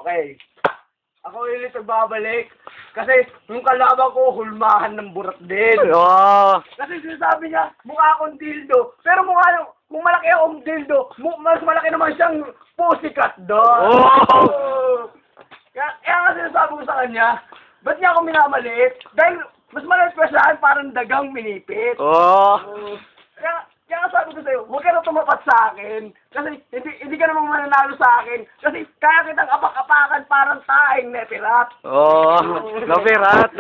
Okay. Ako ulit nagbabalik. Kasi yung kalaban ko, hulmahan ng burat din. Oh. Kasi sinasabi niya, mukha akong dildo. Pero kung malaki akong dildo, mas malaki naman siyang pussycat doon. Oh! Kaya nga sinasabi ko sa kanya, ba't niya ako minamaliit? Dahil mas maliit pa siya, parang dagang minipit. Oh. Kaya nga sabi ko sa'yo, huwag ka na tumapat sa akin. Kasi hindi ka naman mananalo sa akin. Kasi kaya kitang apak-apakan parang taing nepirat. Oh. Napirat.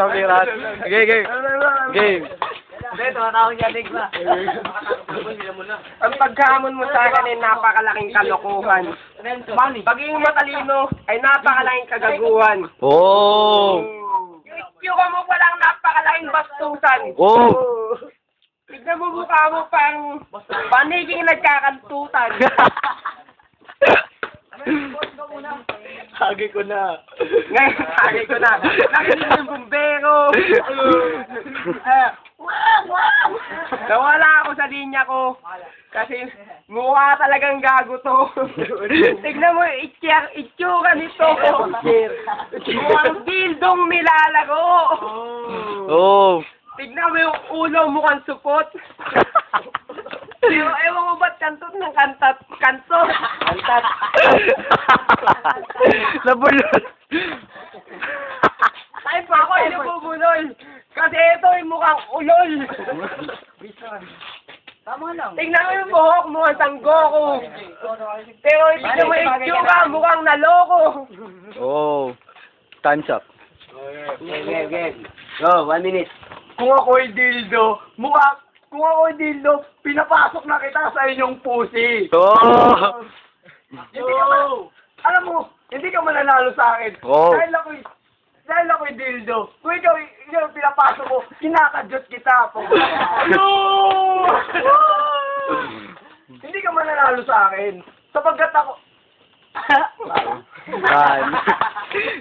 Game. Game. Hindi, tumatawag niya, Ligma. Ang paghamon mo sa akin ay napakalaking kalokohan. Pagiging matalino ay napakalaking kagaguhan. Oh. Yung mo palang napakalaking bastusan. Oh. Tignan mo mukha mo pang paniging nagkakantutan. Hagi ko na. Ngayon, sabi ko na, nakinig yung bumbero. Nawala ako sa linya ko. Kasi mukha talagang gago to. Tignan mo, itsura nito. Mukhang dildong milalago. Oh. Tignan mo yung ulo mukhang supot. Pero ewan mo ba't kantot ng kantot? Kantot. Nabulol. Ay pa ako, nabubulol. Kasi ito yung mukhang ulol. Tama lang. Tignan mo yung buhok, mukhang sanggoko. Pero tignan mo yung itsura, mukhang naloko. Oh. Time's up. Game. Go, 1 minute. Kung ako'y dildo, kung ako'y dildo, pinapasok na kita sa inyong pusi. Oh. Hindi ka alam mo, hindi ka mananalo sa akin. Oh. Dahil ako'y dildo. Kung ikaw pinapasok mo, kinakadyot kita po. Hindi ka mananalo sa akin. Sapagkat ako...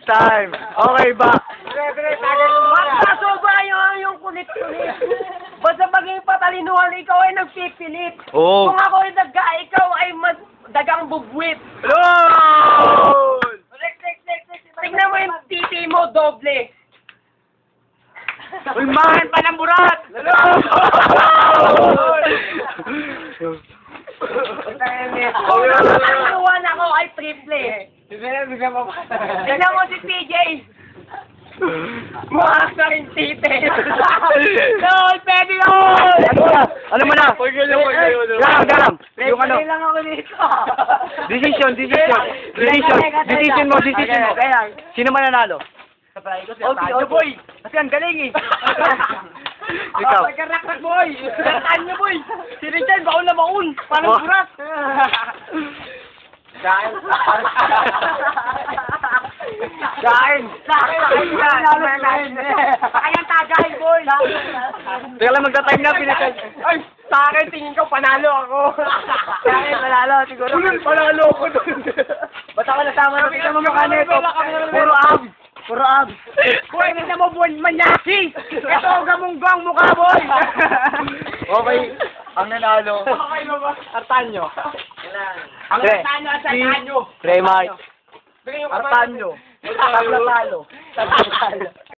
Time. Okay ba? Magkaso ba yung kulit-kulit? Basta maging patalinuhan, ikaw ay nagpipilit. Oh. Kung ako ay daga, ikaw ay mas dagang bubwit. Hello! Tignan mo yung titi mo, doble. Ulmahan pa ng burat! Kung natatuwan ako ay triple. Tignan mo si PJ. Mukha ka rin titi. Lol, pwede yun! Ano mo na? Garam. Yung ano? lang ako dito. Decision mo. Sino mananalo? Ano boy? Kasi ang galing eh. Ikaw. Pagkarakrak boy. Saan niyo boy? Si Richard baon na baon. Parang burat. Kain. Kayang tagay boy. Teka lang, magta-time na. Ay, sa akin tingin ko panalo ako. Sa akin, panalo siguro. Panalo ako doon. Ba't ako nasama na kita mo mukha nito? Puro abs. Boy, kita mo boy, manyaki. Ito ang gamunggong mukha boy. Okay. Ang nanalo. Artanyo. Ang Artanyo at Artanyo. Remart. Bigyan yung Artanyo. Tatlo talo.